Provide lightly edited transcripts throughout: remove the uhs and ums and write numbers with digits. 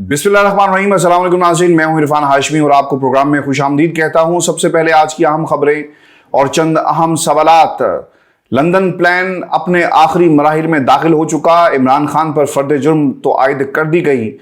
बिस्मिल्लाहिर्रहमानिर्रहीम। अस्सलाम वालेकुम नाज़रीन, मैं हूं इरफान हाशमी और आपको प्रोग्राम में खुशामदीद कहता हूं। सबसे पहले आज की अहम खबरें और चंद अहम सवालात। लंदन प्लान अपने आखिरी मराहिल में दाखिल हो चुका। इमरान खान पर फर्द जुर्म तो आयद कर दी गई,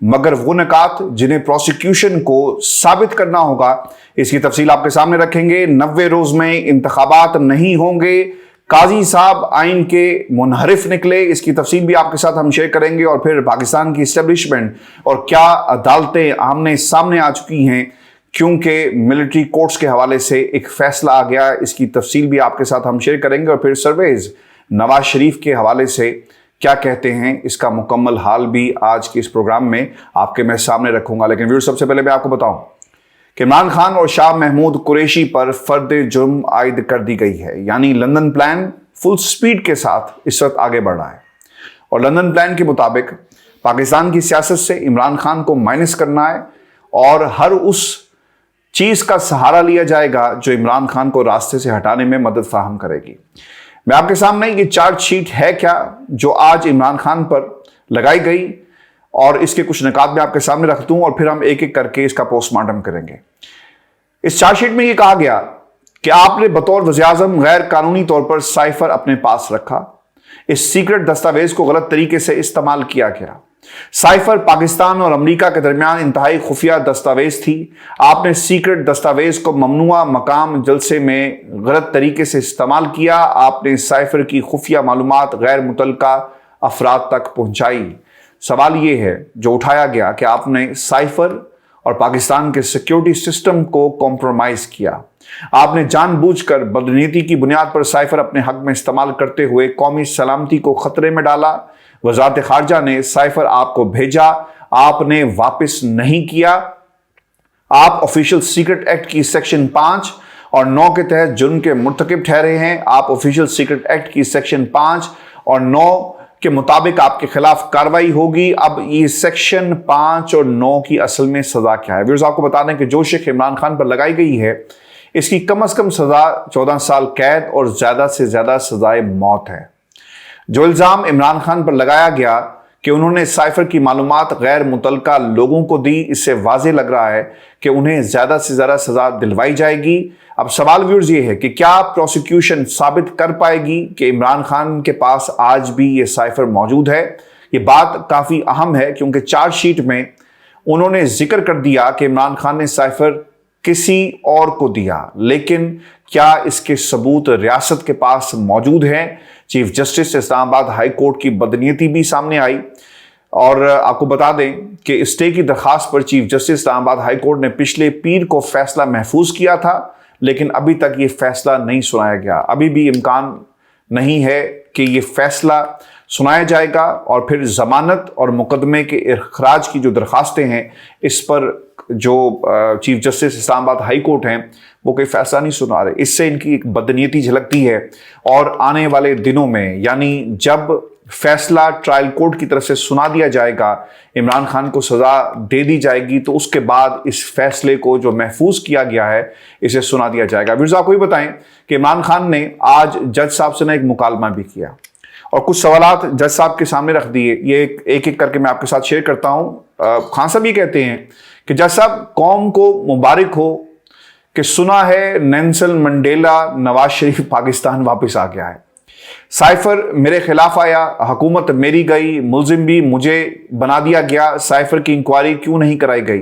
मगर वो निकात जिन्हें प्रोसिक्यूशन को साबित करना होगा, इसकी तफसील आपके सामने रखेंगे। 90 रोज में इंतखाबात नहीं होंगे, काजी साहब आइन के मुनहरिफ निकले, इसकी तफसील भी आपके साथ हम शेयर करेंगे। और फिर पाकिस्तान की इस्टेब्लिशमेंट और क्या अदालतें आमने सामने आ चुकी हैं, क्योंकि मिलिट्री कोर्ट्स के हवाले से एक फैसला आ गया, इसकी तफसील भी आपके साथ हम शेयर करेंगे। और फिर सर्वेज नवाज शरीफ के हवाले से क्या कहते हैं, इसका मुकम्मल हाल भी आज के इस प्रोग्राम में आपके मैं सामने रखूंगा। लेकिन व्यूअर्स, सबसे पहले मैं आपको बताऊं कि इमरान खान और शाह महमूद कुरैशी पर फर्द जुर्म आयद कर दी गई है। यानी लंदन प्लान फुल स्पीड के साथ इस वक्त आगे बढ़ रहा है और लंदन प्लान के मुताबिक पाकिस्तान की सियासत से इमरान खान को माइनस करना है और हर उस चीज का सहारा लिया जाएगा जो इमरान खान को रास्ते से हटाने में मदद फराहम करेगी। मैं आपके सामने ये चार्जशीट है क्या जो आज इमरान खान पर लगाई गई, और इसके कुछ निकात मैं आपके सामने रख दूं और फिर हम एक एक करके इसका पोस्टमार्टम करेंगे। इस चार्जशीट में यह कहा गया कि आपने बतौर वज़ीर-ए-आज़म गैर कानूनी तौर पर साइफर अपने पास रखा। इस सीक्रेट दस्तावेज को गलत तरीके से इस्तेमाल किया गया। साइफर पाकिस्तान और अमेरिका के दरमियान इंतहाई खुफिया दस्तावेज थी। आपने सीक्रेट दस्तावेज को ममनुआ मकाम जलसे में गलत तरीके से इस्तेमाल किया। आपने साइफर की खुफिया मालूमात गैर मुतल्लका अफराद तक पहुंचाई। सवाल यह है जो उठाया गया कि आपने साइफर और पाकिस्तान के सिक्योरिटी सिस्टम को कॉम्प्रोमाइज किया। आपने जानबूझकर बदनीति की बुनियाद पर साइफर अपने हक में इस्तेमाल करते हुए कौमी सलामती को खतरे में डाला। वजारत खारजा ने साइफर आपको भेजा, आपने वापस नहीं किया। आप ऑफिशियल सीक्रेट एक्ट की सेक्शन 5 और 9 के तहत जुर्म के मुर्तकिब ठहरे हैं। आप ऑफिशियल सीक्रेट एक्ट की सेक्शन 5 और 9 के मुताबिक आपके खिलाफ कार्रवाई होगी। अब ये सेक्शन 5 और 9 की असल में सजा क्या है? व्यूअर्स, आपको बता दें कि जो शिक इमरान खान पर लगाई गई है, इसकी कम से कम सजा 14 साल कैद और ज्यादा से ज्यादा सजाए मौत है। जो इल्जाम इमरान खान पर लगाया गया कि उन्होंने साइफर की मालूमात गैर मुतल्लका लोगों को दी, इससे वाज़ेह लग रहा है कि उन्हें ज्यादा से ज्यादा सजा दिलवाई जाएगी। अब सवाल व्यूअर्स ये है कि क्या प्रोसिक्यूशन साबित कर पाएगी कि इमरान खान के पास आज भी ये साइफर मौजूद है? ये बात काफी अहम है क्योंकि चार्जशीट में उन्होंने जिक्र कर दिया कि इमरान खान ने साइफर किसी और को दिया, लेकिन क्या इसके सबूत रियासत के पास मौजूद हैं? Chief justice Islamabad high court की बदनीयती भी सामने आई और आपको बता दें कि स्टे की दरखास्त पर chief justice Islamabad high court ने पिछले पीर को फैसला महफूज किया था, लेकिन अभी तक ये फैसला नहीं सुनाया गया। अभी भी इम्कान नहीं है कि ये फैसला सुनाया जाएगा और फिर जमानत और मुकदमे के इखराज की जो दरखास्तें हैं, इस पर जो chief justice Islamabad high court हैं वो कोई फैसला नहीं सुना रहे। इससे इनकी एक बदनीयती झलकती है और आने वाले दिनों में, यानी जब फैसला ट्रायल कोर्ट की तरफ से सुना दिया जाएगा, इमरान खान को सजा दे दी जाएगी, तो उसके बाद इस फैसले को जो महफूज किया गया है इसे सुना दिया जाएगा। व्यूअर्स, आपको भी बताएं कि इमरान खान ने आज जज साहब से एक मुकालमा भी किया और कुछ सवालात जज साहब के सामने रख दिए। ये एक एक करके मैं आपके साथ शेयर करता हूं। खान साहब ये कहते हैं कि जज साहब, कौम को मुबारक हो कि सुना है नेल्सन मंडेला नवाज शरीफ पाकिस्तान वापस आ गया है। साइफर मेरे खिलाफ आया, हुकूमत मेरी गई, मुलजिम भी मुझे बना दिया गया। साइफर की इंक्वायरी क्यों नहीं कराई गई?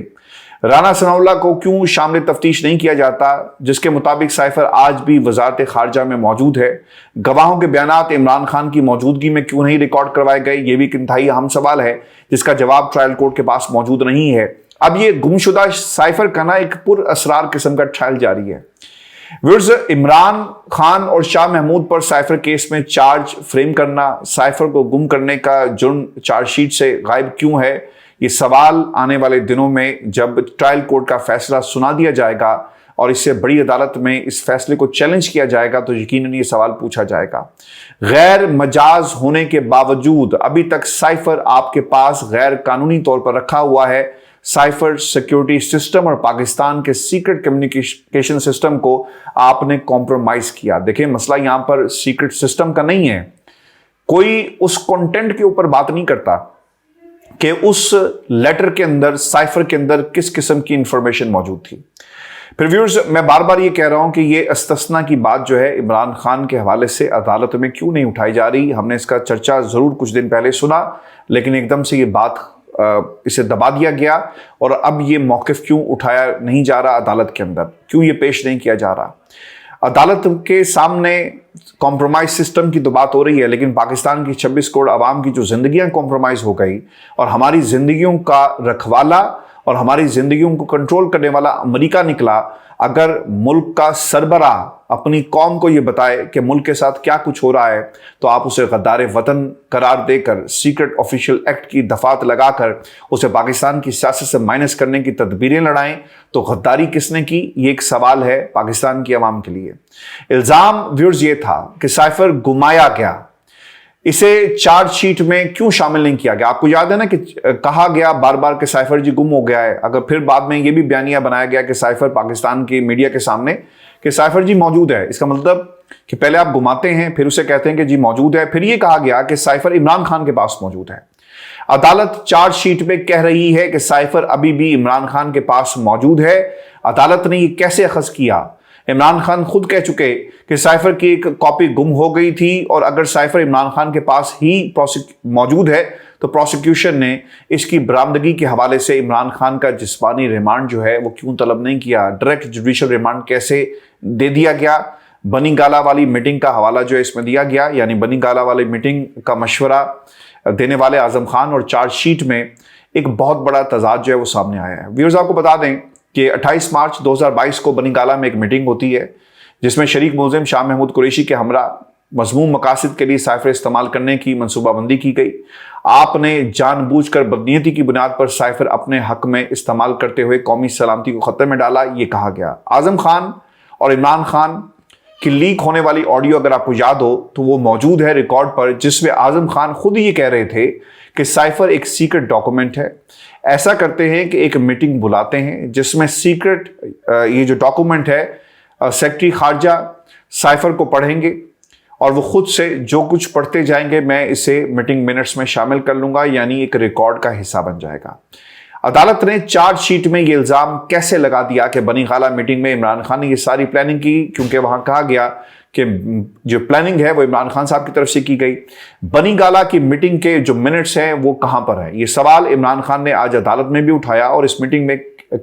राना सनाउल्लाह को क्यों शामिल तफ्तीश नहीं किया जाता, जिसके मुताबिक साइफर आज भी वजारत खारजा में मौजूद है? गवाहों के बयानात इमरान खान की मौजूदगी में क्यों नहीं रिकॉर्ड करवाए गए? ये भी एक इंतहाई अहम सवाल है जिसका जवाब ट्रायल कोर्ट के पास मौजूद नहीं है। अब ये गुमशुदा साइफर का ना एक पुर असरार किस्म का ट्रायल जारी है। व्यूअर्स, इमरान खान और शाह महमूद पर साइफर केस में चार्ज फ्रेम करना, साइफर को गुम करने का जुर्म चार्जशीट से गायब क्यों है? ये सवाल आने वाले दिनों में जब ट्रायल कोर्ट का फैसला सुना दिया जाएगा और इससे बड़ी अदालत में इस फैसले को चैलेंज किया जाएगा तो यकीनन ये सवाल पूछा जाएगा। गैर मजाज होने के बावजूद अभी तक साइफर आपके पास गैर कानूनी तौर पर रखा हुआ है। साइफर सिक्योरिटी सिस्टम और पाकिस्तान के सीक्रेट कम्युनिकेशन सिस्टम को आपने कॉम्प्रोमाइज किया। देखिए, मसला यहां पर सीक्रेट सिस्टम का नहीं है, कोई उस कंटेंट के ऊपर बात नहीं करता کہ اس لیٹر کے اندر، سائفر کے اندر کس قسم کی انفارمیشن موجود تھی۔ پھر ویورز، میں بار بار یہ کہہ رہا ہوں کہ یہ استثنا کی بات جو ہے عمران خان کے حوالے سے عدالت میں کیوں نہیں اٹھائی جا رہی؟ ہم نے اس کا چرچا ضرور کچھ دن پہلے سنا، لیکن ایک دم سے یہ بات اسے دبا دیا گیا، اور اب یہ موقف کیوں اٹھایا نہیں جا رہا عدالت کے اندر، کیوں یہ پیش نہیں کیا جا رہا؟ عدالت کے سامنے کمپرومائز سسٹم کی تو بات ہو رہی ہے، لیکن پاکستان کی 26 کروڑ عوام کی جو زندگیاں کمپرومائز ہو گئی، اور ہماری زندگیوں کا رکھوالا اور ہماری زندگیوں کو کنٹرول کرنے والا امریکہ نکلا، اگر ملک کا سربراہ اپنی قوم کو یہ بتائے کہ ملک کے ساتھ کیا کچھ ہو رہا ہے، تو آپ اسے غدار وطن قرار دے کر، سیکرٹ آفیشل ایکٹ کی دفعات لگا کر اسے پاکستان کی سیاست سے مائنس کرنے کی تدبیریں لڑائیں، تو غداری کس نے کی؟ یہ ایک سوال ہے پاکستان کی عوام کے لیے۔ الزام ویورز یہ تھا کہ سائفر گمایا گیا، اسے چارج شیٹ میں کیوں شامل نہیں کیا گیا؟ آپ کو یاد ہے نا کہ کہا گیا بار بار کہ سائفر جی گم ہو گیا ہے، اگر پھر بعد میں یہ بھی بیانیہ بنایا گیا کہ سائفر پاکستان کی میڈیا کے سامنے کہ سائفر جی موجود ہے، اس کا مطلب کہ پہلے آپ گماتے ہیں پھر اسے کہتے ہیں کہ جی موجود ہے، پھر یہ کہا گیا کہ سائفر عمران خان کے پاس موجود ہے۔ عدالت چارج شیٹ میں کہہ رہی ہے کہ سائفر ابھی بھی عمران خان کے پاس موجود ہے۔ عدالت نے یہ کیسے اخذ کیا؟ عمران خان خود کہہ چکے کہ سائفر کی ایک کاپی گم ہو گئی تھی، اور اگر سائفر عمران خان کے پاس ہی موجود ہے تو پروسیکیوشن نے اس کی برآمدگی کے حوالے سے عمران خان کا جسمانی ریمانڈ جو ہے وہ کیوں طلب نہیں کیا؟ ڈائریکٹ جوڈیشل ریمانڈ کیسے دے دیا گیا؟ بنی گالا والی میٹنگ کا حوالہ جو ہے اس میں دیا گیا، یعنی بنی گالا والی میٹنگ کا مشورہ دینے والے اعظم خان اور چارج شیٹ میں ایک بہت بڑا تضاد جو ہے وہ سامنے آیا ہے۔ ویورز، آپ کو بتا دیں کہ 28 مارچ 2022 کو بنی گالا میں ایک میٹنگ ہوتی ہے جس میں شریک ملزم شاہ محمود قریشی کے ہمراہ مذموم مقاصد کے لیے سائفر استعمال کرنے کی منصوبہ بندی کی گئی۔ آپ نے جان بوجھ کر بدنیتی کی بنیاد پر سائفر اپنے حق میں استعمال کرتے ہوئے قومی سلامتی کو خطرے میں ڈالا، یہ کہا گیا۔ اعظم خان اور عمران خان کی لیک ہونے والی آڈیو اگر آپ کو یاد ہو تو وہ موجود ہے ریکارڈ پر، جس میں اعظم خان خود یہ کہہ رہے تھے کہ سائفر ایک سیکرٹ ڈاکومنٹ ہے۔ ایسا کرتے ہیں کہ ایک میٹنگ بلاتے ہیں جس میں سیکرٹ یہ جو ڈاکومنٹ ہے سیکرٹری خارجہ سائفر کو پڑھیں گے، اور وہ خود سے جو کچھ پڑھتے جائیں گے میں اسے میٹنگ منٹس میں شامل کر لوں گا، یعنی ایک ریکارڈ کا حصہ بن جائے گا۔ عدالت نے چارج شیٹ میں یہ الزام کیسے لگا دیا کہ بنی گالا میٹنگ میں عمران خان نے یہ ساری پلاننگ کی؟ کیونکہ وہاں کہا گیا کہ جو پلاننگ ہے وہ عمران خان صاحب کی طرف سے کی گئی۔ بنی گالا کی میٹنگ کے جو منٹس ہیں وہ کہاں پر ہیں؟ یہ سوال عمران خان نے آج عدالت میں بھی اٹھایا، اور اس میٹنگ میں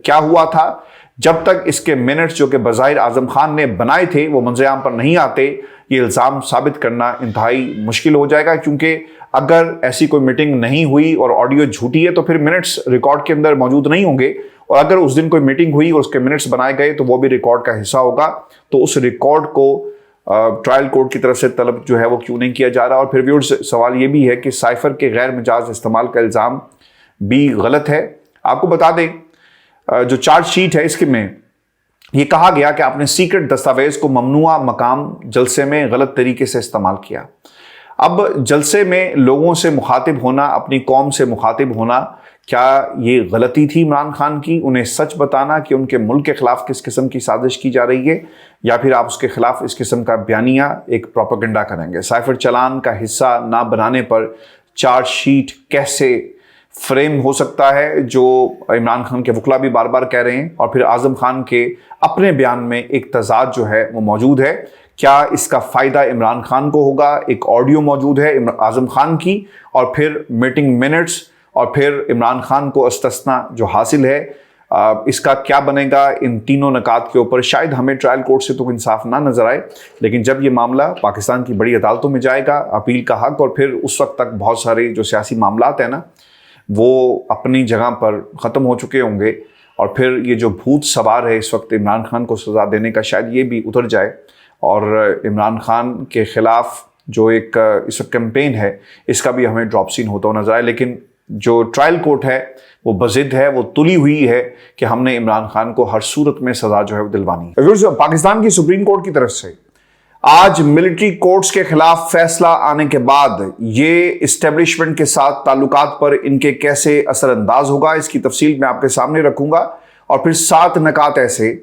کیا ہوا تھا؟ جب تک اس کے منٹس جو کہ بظاہر اعظم خان نے بنائے تھے وہ منظر عام پر نہیں آتے، یہ الزام ثابت کرنا انتہائی مشکل ہو جائے گا، کیونکہ اگر ایسی کوئی میٹنگ نہیں ہوئی اور آڈیو جھوٹی ہے تو پھر منٹس ریکارڈ کے اندر موجود نہیں ہوں گے، اور اگر اس دن کوئی میٹنگ ہوئی اور اس کے منٹس بنائے گئے تو وہ بھی ریکارڈ کا حصہ ہوگا، تو اس ریکارڈ کو ٹرائل کورٹ کی طرف سے طلب جو ہے وہ کیوں نہیں کیا جا رہا؟ اور پھر ویورز، سوال یہ بھی ہے کہ سائفر کے غیر مجاز استعمال کا الزام بھی غلط ہے۔ آپ کو بتا دیں جو چارج شیٹ ہے اس کے میں یہ کہا گیا کہ آپ نے سیکرٹ دستاویز کو ممنوعہ مقام جلسے میں غلط طریقے سے استعمال کیا۔ اب جلسے میں لوگوں سے مخاطب ہونا، اپنی قوم سے مخاطب ہونا، کیا یہ غلطی تھی عمران خان کی؟ انہیں سچ بتانا کہ ان کے ملک کے خلاف کس قسم کی سازش کی جا رہی ہے، یا پھر آپ اس کے خلاف اس قسم کا بیانیہ ایک پروپیگنڈا کریں گے؟ سائفر چلان کا حصہ نہ بنانے پر چارج شیٹ کیسے فریم ہو سکتا ہے، جو عمران خان کے وکلا بھی بار بار کہہ رہے ہیں، اور پھر اعظم خان کے اپنے بیان میں ایک تضاد جو ہے وہ موجود ہے؟ کیا اس کا فائدہ عمران خان کو ہوگا؟ ایک آڈیو موجود ہے اعظم خان کی، اور پھر میٹنگ منٹس، اور پھر عمران خان کو استثنا جو حاصل ہے، اس کا کیا بنے گا؟ ان تینوں نکات کے اوپر شاید ہمیں ٹرائل کورٹ سے تو انصاف نہ نظر آئے، لیکن جب یہ معاملہ پاکستان کی بڑی عدالتوں میں جائے گا، اپیل کا حق، اور پھر اس وقت تک بہت سارے جو سیاسی معاملات ہیں نا وہ اپنی جگہ پر ختم ہو چکے ہوں گے، اور پھر یہ جو بھوت سوار ہے اس وقت عمران خان کو سزا دینے کا، شاید یہ بھی اتر جائے، اور عمران خان کے خلاف جو ایک اس وقت کیمپین ہے اس کا بھی ہمیں ڈراپ سین ہوتا ہوا نظر آئے۔ لیکن جو ٹرائل کورٹ ہے وہ بضد ہے، وہ تلی ہوئی ہے کہ ہم نے عمران خان کو ہر صورت میں سزا جو ہے وہ دلوانی ہے۔ پاکستان کی سپریم کورٹ کی طرف سے آج ملٹری کورٹس کے خلاف فیصلہ آنے کے بعد یہ اسٹیبلشمنٹ کے ساتھ تعلقات پر ان کے کیسے اثر انداز ہوگا، اس کی تفصیل میں آپ کے سامنے رکھوں گا، اور پھر 7 نکات ایسے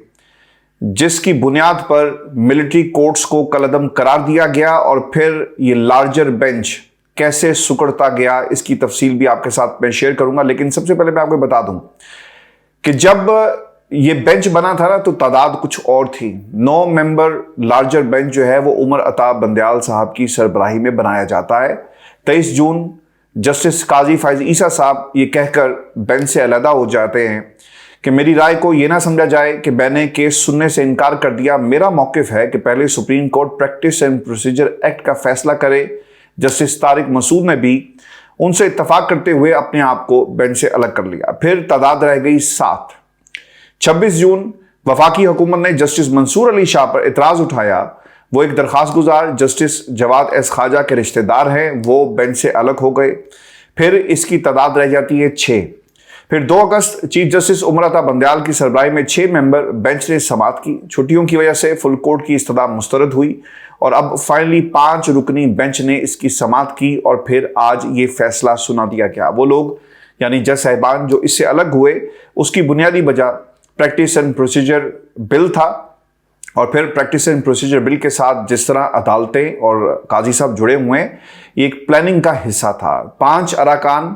جس کی بنیاد پر ملٹری کورٹس کو کالعدم قرار دیا گیا، اور پھر یہ لارجر بینچ कैसे सुकड़ता गया, इसकी तफसील भी आपके साथ मैं शेयर करूंगा। लेकिन सबसे पहले मैं आपको बता दूं कि जब ये बेंच बना था ना तो तादाद कुछ और थी। 9 मेंबर लार्जर बेंच जो है वो उमर अता बंदयाल साहब की सरबराही में बनाया जाता है। 23 जून जस्टिस काजी फाइज ईसा साहब ये कहकर बेंच से अलहदा हो जाते हैं कि मेरी राय को ये ना समझा जाए कि मैंने केस सुनने से इनकार कर दिया। मेरा मौक़िफ़ है कि पहले supreme court practice and procedure act का फैसला करे। जस्टिस तारिक मसूद ने भी उनसे इत्तफाक करते हुए अपने आप को बेंच से अलग कर लिया। फिर तादाद रह गई 7। 26 जून वफाकी हुकूमत ने जस्टिस मंसूर अली शाह पर इतराज़ उठाया। वो एक दरख्वास्त गुजार जस्टिस जवाद एस ख्वाजा के रिश्तेदार हैं, वो बेंच से अलग हो गए। फिर इसकी तादाद रह जाती है 6। फिर 2 अगस्त चीफ जस्टिस उमर अता बंदयाल की सरबराही में 6 मेंबर बेंच ने समाअत की। छुट्टियों की वजह से फुल कोर्ट की इस्तदा मुस्तरद हुई और अब फाइनली 5 रुकनी बेंच ने इसकी समाअत की और फिर आज ये फैसला सुना दिया गया। वो लोग यानी जज साहिबान जो इससे अलग हुए, उसकी बुनियादी वजह प्रैक्टिस एंड प्रोसीजर बिल था। और फिर प्रैक्टिस एंड प्रोसीजर बिल के साथ जिस तरह अदालतें और काजी साहब जुड़े हुए हैं, ये एक प्लानिंग का हिस्सा था। 5 अरकान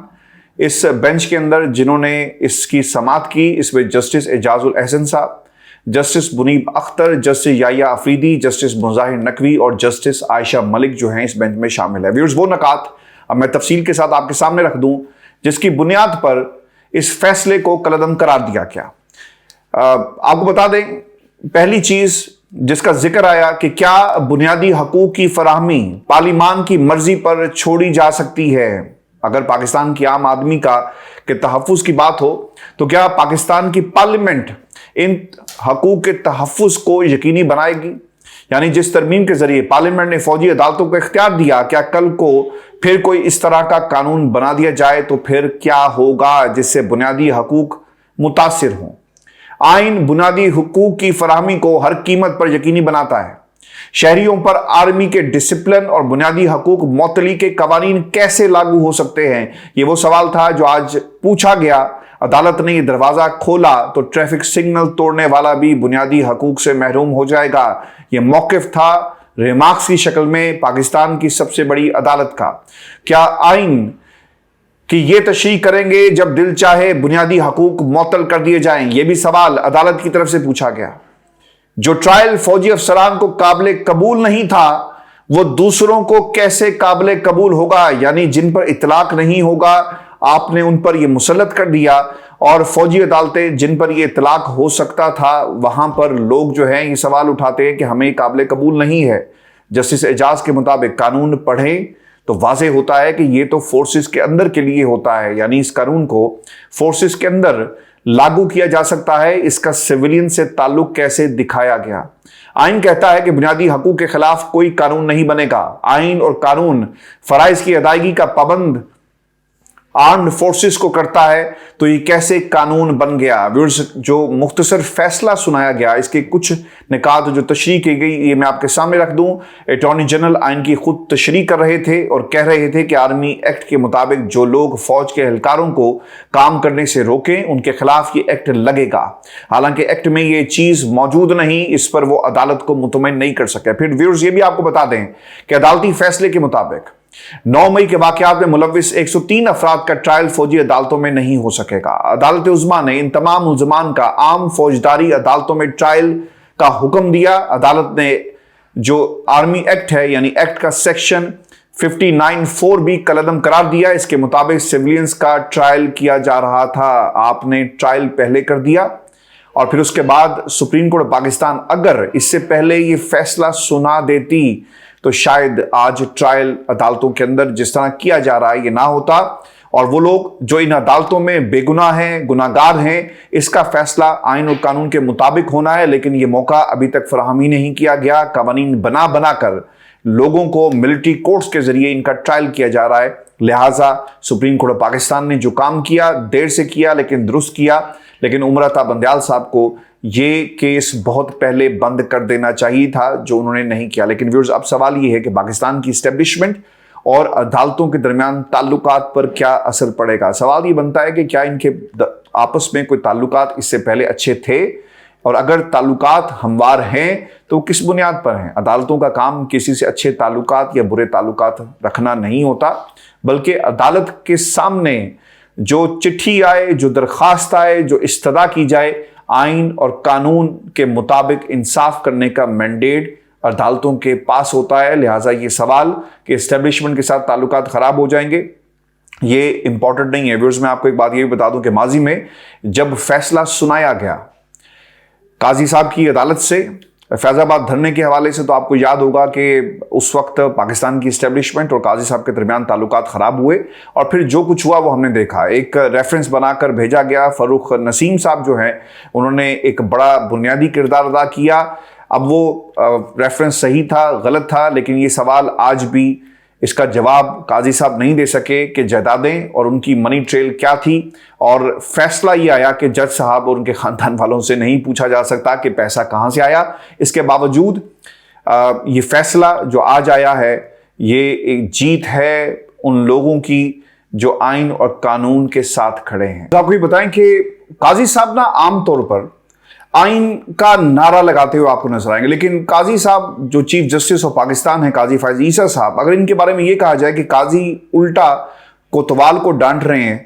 इस बेंच के अंदर जिन्होंने इसकी समाअत की, इसमें जस्टिस एजाजुल अहसन साहब, justice Munib Akhtar, justice Yahya Afridi, justice Mazahar Naqvi और जस्टिस आयशा मलिक जो हैं इस बेंच में शामिल है। व्यूअर्स, वो नकात अब मैं तफसील के साथ आपके सामने रख दूं जिसकी बुनियाद पर इस फैसले को कलअदम करार दिया गया। आपको बता दें, पहली चीज जिसका जिक्र आया कि क्या बुनियादी हकूक की फराहमी पार्लिमान की मर्जी पर छोड़ी जा सकती है। अगर पाकिस्तान की आम आदमी का के तहफ़्फ़ुज़ की बात हो तो क्या पाकिस्तान की पार्लियामेंट इन हकूक के तहफ़्फ़ुज़ को यकीनी बनाएगी? यानी जिस तरमीम के जरिए पार्लियामेंट ने फौजी अदालतों को इख्तियार दिया, क्या कल को फिर कोई इस तरह का कानून बना दिया जाए तो फिर क्या होगा जिससे बुनियादी हकूक मुतासिर हों? आइन बुनियादी हुकूक की फराहमी को हर कीमत पर यकीनी बनाता है। शहरियों पर आर्मी के डिसिप्लिन और बुनियादी हकूक मौतली के कवानीन कैसे लागू हो सकते हैं, ये वो सवाल था जो आज पूछा गया। अदालत ने ये दरवाजा खोला तो ट्रैफिक सिग्नल तोड़ने वाला भी बुनियादी हकूक से महरूम हो जाएगा। ये मौक़िफ़ था रिमार्क्स की शक्ल में पाकिस्तान की सबसे बड़ी अदालत का। क्या आइन कि ये तशरीह करेंगे जब दिल चाहे बुनियादी हकूक मुअत्तल कर दिए जाएं? ये भी सवाल अदालत की तरफ से पूछा गया। जो ट्रायल फौजी अफसरान को काबिल कबूल नहीं था वो दूसरों को कैसे काबिल कबूल होगा? यानी जिन पर इतलाक नहीं होगा आपने उन पर यह मुसल्लत कर दिया, और फौजी अदालतें जिन पर यह इतलाक हो सकता था वहां पर लोग जो हैं ये सवाल उठाते हैं कि हमें काबिल कबूल नहीं है। जस्टिस एजाज के मुताबिक कानून पढ़ें तो वाज़े होता है कि ये तो फोर्सेस के अंदर के लिए होता है, यानी इस कानून को फोर्सेस के अंदर लागू किया जा सकता है। इसका सिविलियन से ताल्लुक कैसे दिखाया गया? आइन कहता है कि बुनियादी हकूक के खिलाफ कोई कानून नहीं बनेगा। आइन और कानून फराइज की अदायगी का पाबंद आर्म्ड फोर्सेस को करता है, तो ये कैसे कानून बन गया? व्यूअर्स, जो मुख्तसर फैसला सुनाया गया इसके कुछ निकात जो तशरीह की गई ये मैं आपके सामने रख दूं। अटॉर्नी जनरल आइन की खुद तशरीह कर रहे थे और कह रहे थे कि आर्मी एक्ट के मुताबिक जो लोग फौज के एहलकारों को काम करने से रोकें उनके खिलाफ ये एक्ट लगेगा। हालांकि एक्ट में ये चीज मौजूद नहीं, इस पर वो अदालत को मुतमईन नहीं कर सके। फिर व्यूअर्स, ये भी आपको बता दें कि अदालती फैसले के मुताबिक 9 मई के वाकयात में मुलव्विस 103 अफराद का ट्रायल फौजी अदालतों में नहीं हो सकेगा। अदालत उज़्मा ने इन तमाम मुल्ज़मान का आम फौजदारी अदालतों में ट्रायल का हुक्म दिया। अदालत ने जो आर्मी एक्ट है यानी एक्ट का सेक्शन 59(4) भी कलअदम करार दिया। इसके मुताबिक सिविलियंस का ट्रायल किया जा रहा था, आपने ट्रायल पहले कर दिया और फिर उसके बाद सुप्रीम कोर्ट पाकिस्तान अगर इससे पहले ये फैसला सुना देती तो शायद आज ट्रायल अदालतों के अंदर जिस तरह किया जा रहा है ये ना होता, और वो लोग जो इन अदालतों में बेगुनाह हैं, गुनाहगार हैं, इसका फैसला आइन और कानून के मुताबिक होना है। लेकिन ये मौका अभी तक फराहम ही नहीं किया गया। कवानीन बना कर लोगों को मिलिट्री कोर्ट्स के जरिए इनका ट्रायल किया जा रहा है। लिहाजा सुप्रीम कोर्ट पाकिस्तान ने जो काम किया देर से किया लेकिन दुरुस्त किया। लेकिन उमर अता बंदयाल साहब को ये केस बहुत पहले बंद कर देना चाहिए था, जो उन्होंने नहीं किया। लेकिन व्यूअर्स, अब सवाल ये है कि पाकिस्तान की इस्टेब्लिशमेंट और अदालतों के दरमियान ताल्लुकात पर क्या असर पड़ेगा। सवाल ये बनता है कि क्या इनके आपस में कोई ताल्लुकात इससे पहले अच्छे थे اور اگر تعلقات ہموار ہیں تو کس بنیاد پر ہیں؟ عدالتوں کا کام کسی سے اچھے تعلقات یا برے تعلقات رکھنا نہیں ہوتا، بلکہ عدالت کے سامنے جو چٹھی آئے، جو درخواست آئے، جو استدعا کی جائے، آئین اور قانون کے مطابق انصاف کرنے کا مینڈیٹ عدالتوں کے پاس ہوتا ہے۔ لہٰذا یہ سوال کہ اسٹیبلشمنٹ کے ساتھ تعلقات خراب ہو جائیں گے، یہ امپورٹنٹ نہیں ہے۔ ویورز، میں آپ کو ایک بات یہ بھی بتا دوں کہ ماضی میں جب فیصلہ سنایا گیا قاضی صاحب کی عدالت سے فیض آباد دھرنے کے حوالے سے، تو آپ کو یاد ہوگا کہ اس وقت پاکستان کی اسٹیبلشمنٹ اور قاضی صاحب کے درمیان تعلقات خراب ہوئے، اور پھر جو کچھ ہوا وہ ہم نے دیکھا۔ ایک ریفرنس بنا کر بھیجا گیا، فاروق نسیم صاحب جو ہیں انہوں نے ایک بڑا بنیادی کردار ادا کیا۔ اب وہ ریفرنس صحیح تھا غلط تھا، لیکن یہ سوال آج بھی اس کا جواب قاضی صاحب نہیں دے سکے کہ جائیدادیں اور ان کی منی ٹریل کیا تھی، اور فیصلہ یہ آیا کہ جج صاحب اور ان کے خاندان والوں سے نہیں پوچھا جا سکتا کہ پیسہ کہاں سے آیا۔ اس کے باوجود یہ فیصلہ جو آج آیا ہے یہ ایک جیت ہے ان لوگوں کی جو آئین اور قانون کے ساتھ کھڑے ہیں۔ آپ کو یہ بتائیں کہ قاضی صاحب نا عام طور پر آئین کا نعرہ لگاتے ہوئے آپ کو نظر آئیں گے، لیکن قاضی صاحب جو چیف جسٹس آف پاکستان ہیں قاضی فائز عیسیٰ صاحب، اگر ان کے بارے میں یہ کہا جائے کہ قاضی الٹا کوتوال کو ڈانٹ رہے ہیں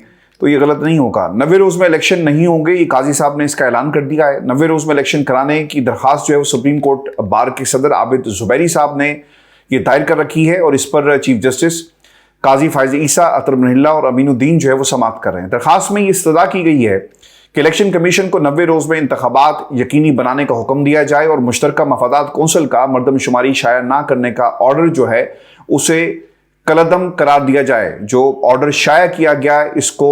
تو یہ غلط نہیں ہوگا۔ 90 روز میں الیکشن نہیں ہوں گے، یہ قاضی صاحب نے اس کا اعلان کر دیا ہے۔ 90 روز میں الیکشن کرانے کی درخواست جو ہے وہ سپریم کورٹ بار کے صدر عابد زبیری صاحب نے یہ دائر کر رکھی ہے، اور اس پر چیف جسٹس قاضی فائز عیسیٰ، اطہر بن اللہ اور امین الدین جو ہے وہ سماعت کر رہے ہیں۔ درخواست میں یہ استدعا کی گئی ہے کہ الیکشن کمیشن کو 90 روز میں انتخابات یقینی بنانے کا حکم دیا جائے، اور مشترکہ مفادات کونسل کا مردم شماری شائع نہ کرنے کا آرڈر جو ہے اسے کالعدم قرار دیا جائے۔ جو آرڈر شائع کیا گیا اس کو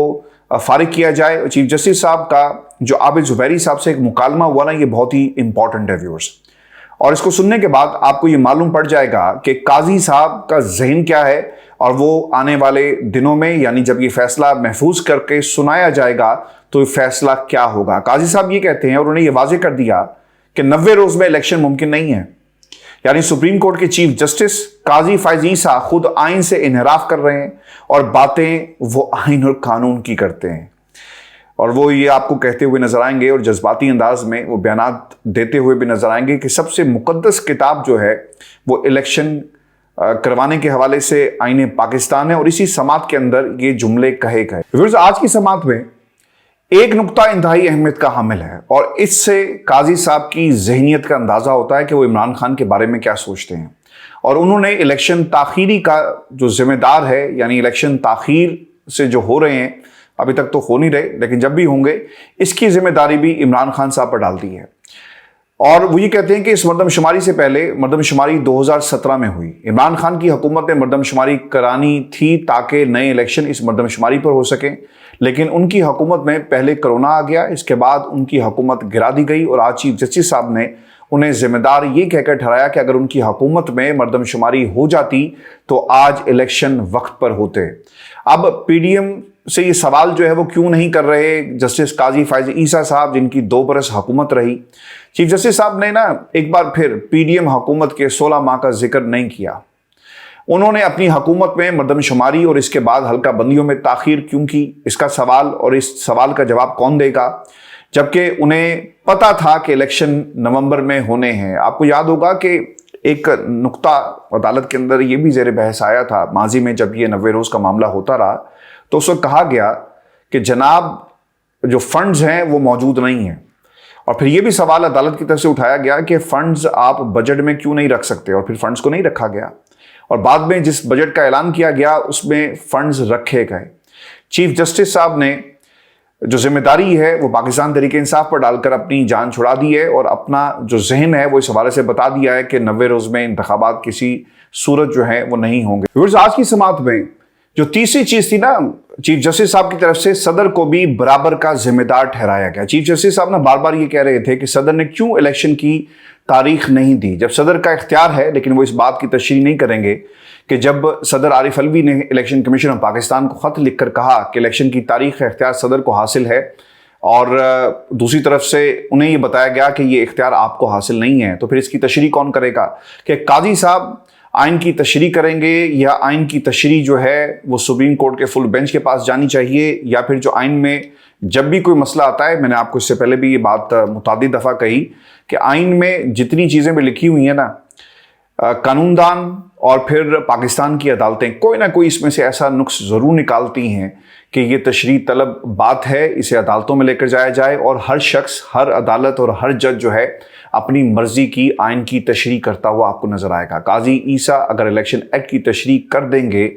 فارغ کیا جائے۔ چیف جسٹس صاحب کا جو عابد زبیری صاحب سے ایک مکالمہ ہوا نا، یہ بہت ہی امپورٹنٹ ہے ویورز، اور اس کو سننے کے بعد آپ کو یہ معلوم پڑ جائے گا کہ قاضی صاحب کا ذہن کیا ہے، اور وہ آنے والے دنوں میں یعنی جب یہ فیصلہ محفوظ کر کے سنایا جائے گا تو یہ فیصلہ کیا ہوگا۔ قاضی صاحب یہ کہتے ہیں اور انہوں نے یہ واضح کر دیا کہ 90 روز میں الیکشن ممکن نہیں ہے، یعنی سپریم کورٹ کے چیف جسٹس قاضی فائز عیسیٰ خود آئین سے انحراف کر رہے ہیں، اور باتیں وہ آئین اور قانون کی کرتے ہیں، اور وہ یہ آپ کو کہتے ہوئے نظر آئیں گے اور جذباتی انداز میں وہ بیانات دیتے ہوئے بھی نظر آئیں گے کہ سب سے مقدس کتاب جو ہے وہ الیکشن کروانے کے حوالے سے آئین پاکستان ہے، اور اسی سماعت کے اندر یہ جملے کہے گئے۔ ویورز، آج کی سماعت میں ایک نقطہ انتہائی اہمیت کا حامل ہے، اور اس سے قاضی صاحب کی ذہنیت کا اندازہ ہوتا ہے کہ وہ عمران خان کے بارے میں کیا سوچتے ہیں، اور انہوں نے الیکشن تاخیری کا جو ذمہ دار ہے، یعنی الیکشن تاخیر سے جو ہو رہے ہیں، ابھی تک تو ہو نہیں رہے لیکن جب بھی ہوں گے، اس کی ذمہ داری بھی عمران خان صاحب پر ڈال دی ہے۔ اور وہ یہ کہتے ہیں کہ اس مردم شماری سے پہلے مردم شماری 2017 میں ہوئی، عمران خان کی حکومت نے مردم شماری کرانی تھی تاکہ نئے الیکشن اس مردم شماری پر ہو سکیں، لیکن ان کی حکومت میں پہلے کرونا آ گیا، اس کے بعد ان کی حکومت گرا دی گئی، اور آج چیف جسٹس صاحب نے انہیں ذمہ دار یہ کہہ کر ٹھہرایا کہ اگر ان کی حکومت میں مردم شماری ہو جاتی تو آج الیکشن وقت پر ہوتے۔ اب پی ڈی ایم سے یہ سوال جو ہے وہ کیوں نہیں کر رہے جسٹس قاضی فائز عیسیٰ صاحب، جن کی 2 برس حکومت رہی؟ چیف جسٹس صاحب نے ایک بار پھر پی ڈی ایم حکومت کے 16 ماہ کا ذکر نہیں کیا۔ انہوں نے اپنی حکومت میں مردم شماری اور اس کے بعد حلقہ بندیوں میں تاخیر کیوں کی، اس کا سوال اور اس سوال کا جواب کون دے گا، جبکہ انہیں پتا تھا کہ الیکشن نومبر میں ہونے ہیں۔ آپ کو یاد ہوگا کہ ایک نقطہ عدالت کے اندر یہ بھی زیر بحث آیا تھا ماضی میں، جب یہ 90 روز کا معاملہ ہوتا رہا تو اس وقت کہا گیا کہ جناب جو فنڈز ہیں وہ موجود نہیں ہیں، اور پھر یہ بھی سوال عدالت کی طرف سے اٹھایا گیا کہ فنڈز آپ بجٹ میں کیوں نہیں رکھ سکتے، اور پھر فنڈز کو نہیں رکھا گیا، اور بعد میں جس بجٹ کا اعلان کیا گیا اس میں فنڈز رکھے گئے۔ چیف جسٹس صاحب نے جو ذمہ داری ہے وہ پاکستان تحریک انصاف پر ڈال کر اپنی جان چھڑا دی ہے، اور اپنا جو ذہن ہے وہ اس حوالے سے بتا دیا ہے کہ 90 روز میں انتخابات کسی صورت جو ہے وہ نہیں ہوں گے۔ آج کی سماعت میں جو تیسری چیز تھی چیف جسٹس صاحب کی طرف سے صدر کو بھی برابر کا ذمہ دار ٹھہرایا گیا۔ چیف جسٹس صاحب بار بار یہ کہہ رہے تھے کہ صدر نے کیوں الیکشن کی تاریخ نہیں دی، جب صدر کا اختیار ہے، لیکن وہ اس بات کی تشریح نہیں کریں گے کہ جب صدر عارف علوی نے الیکشن کمیشن آف پاکستان کو خط لکھ کر کہا کہ الیکشن کی تاریخ کا اختیار صدر کو حاصل ہے، اور دوسری طرف سے انہیں یہ بتایا گیا کہ یہ اختیار آپ کو حاصل نہیں ہے، تو پھر اس کی تشریح کون کرے گا کہ قاضی صاحب आइन की तशरीह करेंगे या आइन की तशरीह जो है वो सुप्रीम कोर्ट के फुल बेंच के पास जानी चाहिए, या फिर जो आइन में जब भी कोई मसला आता है, मैंने आपको इससे पहले भी ये बात मुतादिद दफ़ा कही कि आइन में जितनी चीज़ें भी लिखी हुई हैं ना, कानूनदान और फिर पाकिस्तान की अदालतें कोई ना कोई इसमें से ऐसा नुक्स ज़रूर निकालती हैं कि ये तशरीह तलब बात है, इसे अदालतों में लेकर जाया जाए और हर शख्स, हर अदालत और हर जज जो है अपनी मर्जी की आइन की तशरीह करता हुआ आपको नजर आएगा। काजी ईसा अगर इलेक्शन एक्ट की तशरीह कर देंगे,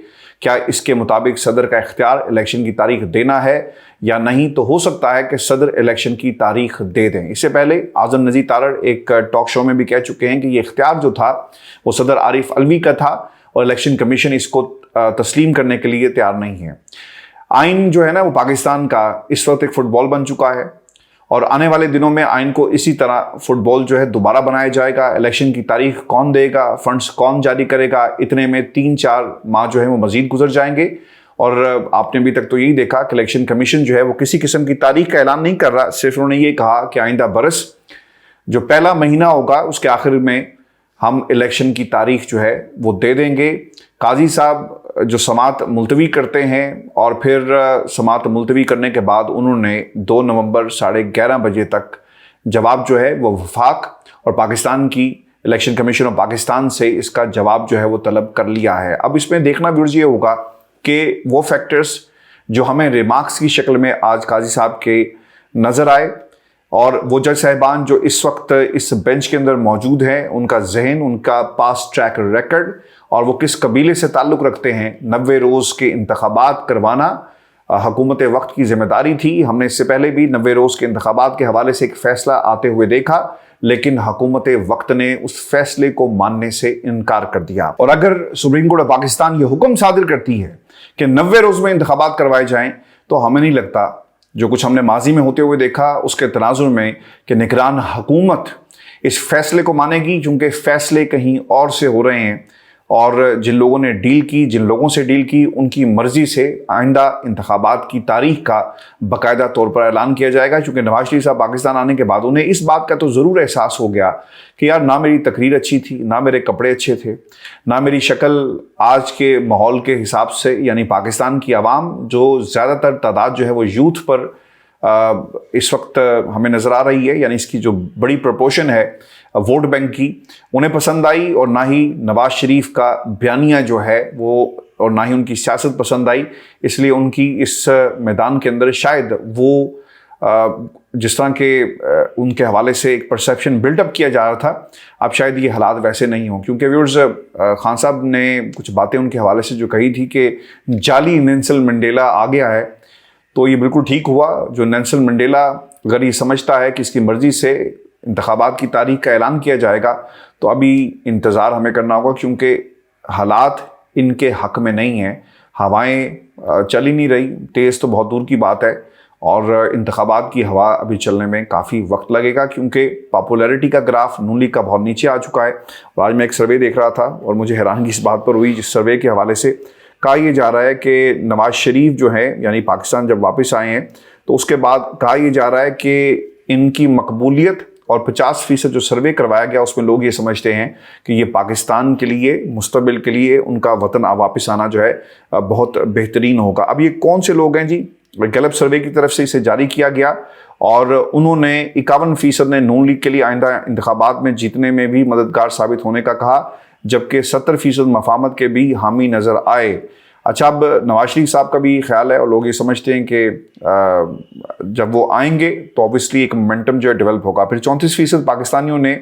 क्या इसके मुताबिक सदर का इख्तियार इलेक्शन की तारीख देना है या नहीं? तो हो सकता है कि सदर इलेक्शन की तारीख दे दें। इससे पहले आज़म नज़ीर तारड़ एक टॉक शो में भी कह चुके हैं कि ये इख्तियार जो था वो सदर आरिफ अलवी का था और इलेक्शन कमीशन इसको तस्लीम करने के लिए तैयार नहीं है। आइन जो है ना वो पाकिस्तान का इस वक्त एक फुटबॉल बन चुका है और आने वाले दिनों में आइन को इसी तरह फुटबॉल जो है दोबारा बनाया जाएगा। इलेक्शन की तारीख कौन देगा, फंड्स कौन जारी करेगा, इतने में 3-4 माह जो है वो मजीद गुजर जाएंगे। और आपने अभी तक तो यही देखा कि इलेक्शन कमीशन जो है वो किसी किस्म की तारीख का ऐलान नहीं कर रहा, सिर्फ उन्होंने ये कहा कि आइंदा बरस जो पहला महीना होगा उसके आखिर में हम इलेक्शन की तारीख जो है वो दे देंगे। काजी साहब जो समात मुलतवी करते हैं और फिर समात मुलतवी करने के बाद उन्होंने 2 नवंबर 11:30 बजे तक जवाब जो है वो वफाक और पाकिस्तान की इलेक्शन कमीशन ऑफ पाकिस्तान से इसका जवाब जो है वो तलब कर लिया है। अब इसमें देखना भी ये होगा कि वो फैक्टर्स जो हमें रिमार्क्स की शक्ल में आज काजी साहब के नज़र आए और वो जज साहिबान जो इस वक्त इस बेंच के अंदर मौजूद हैं, उनका जहन, उनका पास ट्रैक रिकॉर्ड और वो किस कबीले से ताल्लुक़ रखते हैं। 90 रोज़ के इंतखाबात करवाना हुकूमत वक्त की जिम्मेदारी थी। हमने इससे पहले भी 90 रोज़ के इंतखाबात के हवाले से एक फ़ैसला आते हुए देखा, लेकिन हुकूमत वक्त ने उस फैसले को मानने से इनकार कर दिया। और अगर सुप्रीम कोर्ट ऑफ पाकिस्तान ये हुक्म सादिर करती है कि 90 रोज़ में इंतखाबात करवाए जाएँ, तो हमें नहीं लगता जो कुछ हमने माजी में होते हुए देखा उसके तनाजुर में कि निगरान हुकूमत इस फैसले को मानेगी, क्योंकि फैसले कहीं और से हो रहे हैं और जिन लोगों ने डील की, जिन लोगों से डील की, उनकी मर्जी से आइंदा इंतखाबात की तारीख का बाकायदा तौर पर ऐलान किया जाएगा। क्योंकि नवाज शरीफ साहब पाकिस्तान आने के बाद उन्हें इस बात का तो ज़रूर एहसास हो गया कि यार ना मेरी तकरीर अच्छी थी, ना मेरे कपड़े अच्छे थे, ना मेरी शक्ल आज के माहौल के हिसाब से, यानी पाकिस्तान की आवाम जो ज़्यादातर तादाद जो है वो यूथ पर इस वक्त हमें नज़र आ रही है, यानी इसकी जो बड़ी प्रोपोर्शन है वोट बैंक की, उन्हें पसंद आई और ना ही नवाज शरीफ का बयानिया जो है वो, और ना ही उनकी सियासत पसंद आई। इसलिए उनकी इस मैदान के अंदर शायद वो जिस तरह के उनके हवाले से एक परसेप्शन बिल्डअप किया जा रहा था, अब शायद ये हालात वैसे नहीं हों। क्योंकि व्यूअर्स, खान साहब ने कुछ बातें उनके हवाले से जो कही थी कि जाली नेल्सन मंडेला आ गया है, तो ये बिल्कुल ठीक हुआ। जो नेल्सन मंडेला अगर ये समझता है कि इसकी मर्ज़ी से इंतखाबात की तारीख का ऐलान किया जाएगा, तो अभी इंतज़ार हमें करना होगा, क्योंकि हालात इनके हक़ में नहीं हैं। हवाएं चल ही नहीं रही, तेज़ तो बहुत दूर की बात है, और इंतखाबात की हवा अभी चलने में काफ़ी वक्त लगेगा, क्योंकि पॉपुलैरिटी का ग्राफ नून लीग का बहुत नीचे आ चुका है। और आज मैं एक सर्वे देख रहा था और मुझे हैरानगी इस बात पर हुई, जिस सर्वे के हवाले से कहा यह जा रहा है कि नवाज शरीफ जो है, यानी पाकिस्तान जब वापस आए हैं तो उसके बाद कहा यह जा रहा है कि इनकी मकबूलियत, और 50% जो सर्वे करवाया गया उसमें लोग ये समझते हैं कि ये पाकिस्तान के लिए, मुस्तकबिल के लिए उनका वतन वापस आना जो है बहुत बेहतरीन होगा। अब ये कौन से लोग हैं जी? गैलप सर्वे की तरफ से इसे जारी किया गया और उन्होंने 51% ने नून लीग के लिए आइंदा इंतखाबात में जीतने में भी मददगार साबित होने का कहा, जबकि 70% मफामत के भी हामी नज़र आए। अच्छा, अब नवाज शरीफ साहब का भी ख्याल है और लोग ये समझते हैं कि जब वो आएंगे तो ऑब्वियसली एक मोमेंटम जो है डेवलप होगा। फिर 34% पाकिस्तानियों ने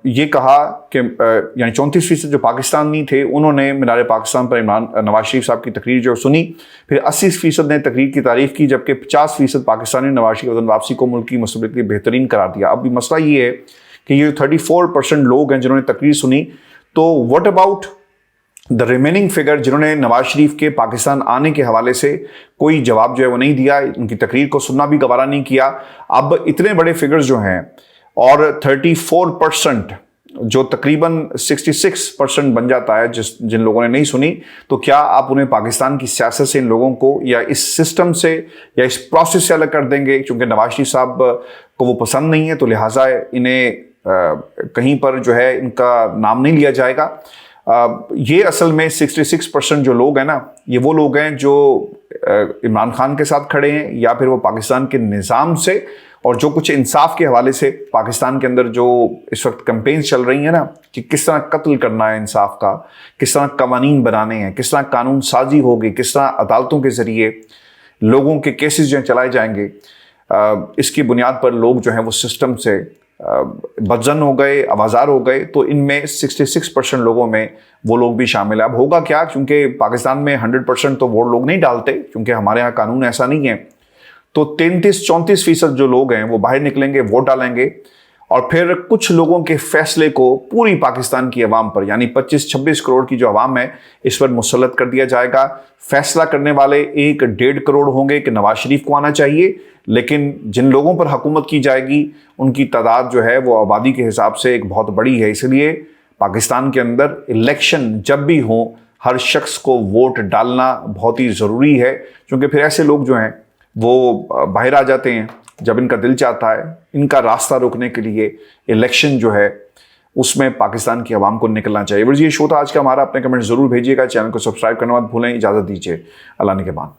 ये कहा कि यानी 34% जो पाकिस्तानी थे उन्होंने मीनार पाकिस्तान पर नवाज शरीफ साहब की तकरीर जो सुनी। फिर 80% ने तकरीर की तारीफ़ की, जबकि 50% पाकिस्तानी नवाज शरीफ वतन वापसी को मुल्क की मुस्तकबिल के लिए बेहतरीन करार दिया। अब भी मसला ये है कि ये 34% लोग हैं जिन्होंने तकरीर सुनी, तो what about the remaining figure जिन्होंने नवाज शरीफ के पाकिस्तान आने के हवाले से कोई जवाब जो है वो नहीं दिया, उनकी तकरीर को सुनना भी गवारा नहीं किया। अब इतने बड़े फिगर्स जो हैं और 34% जो तकरीबन 66% बन जाता है जिन लोगों ने नहीं सुनी, तो क्या आप उन्हें पाकिस्तान की सियासत से, इन लोगों को या इस सिस्टम से या इस प्रोसेस से अलग कर देंगे? क्योंकि नवाज शरीफ साहब को वो पसंद नहीं है, तो लिहाजा इन्हें कहीं पर जो है इनका नाम नहीं लिया जाएगा। یہ اصل میں 66% جو لوگ ہیں نا، یہ وہ لوگ ہیں جو عمران خان کے ساتھ کھڑے ہیں، یا پھر وہ پاکستان کے نظام سے اور جو کچھ انصاف کے حوالے سے پاکستان کے اندر جو اس وقت کمپینز چل رہی ہیں نا کہ کس طرح قتل کرنا ہے انصاف کا، کس طرح قوانین بنانے ہیں، کس طرح قانون سازی ہوگی، کس طرح عدالتوں کے ذریعے لوگوں کے کیسز جو ہیں چلائے جائیں گے، اس کی بنیاد پر لوگ جو ہیں وہ سسٹم سے بدظن ہو گئے، آوازار ہو گئے. تو ان میں 66% لوگوں میں وہ لوگ بھی شامل ہیں. اب ہوگا کیا، کیونکہ پاکستان میں 100% تو ووٹ لوگ نہیں ڈالتے، کیونکہ ہمارے ہاں قانون ایسا نہیں ہے. تو 33-34% جو لوگ ہیں وہ باہر نکلیں گے، ووٹ ڈالیں گے، اور پھر کچھ لوگوں کے فیصلے کو پوری پاکستان کی عوام پر، یعنی 25-26 کروڑ کی جو عوام ہے، اس پر مسلط کر دیا جائے گا. فیصلہ کرنے والے 1-1.5 کروڑ ہوں گے کہ نواز شریف کو آنا چاہیے، لیکن جن لوگوں پر حکومت کی جائے گی ان کی تعداد جو ہے وہ آبادی کے حساب سے ایک بہت بڑی ہے. اس لیے پاکستان کے اندر الیکشن جب بھی ہوں، ہر شخص کو ووٹ ڈالنا بہت ہی ضروری ہے، کیونکہ پھر ایسے لوگ جو ہیں وہ باہر آ جاتے ہیں جب ان کا دل چاہتا ہے. ان کا راستہ روکنے کے لیے الیکشن جو ہے اس میں پاکستان کی عوام کو نکلنا چاہیے. یہ شو تھا آج کا ہمارا. اپنے کمنٹ ضرور بھیجیے گا. چینل کو سبسکرائب کرنا مت بھولیں. اجازت دیجیے. اللہ نگہبان.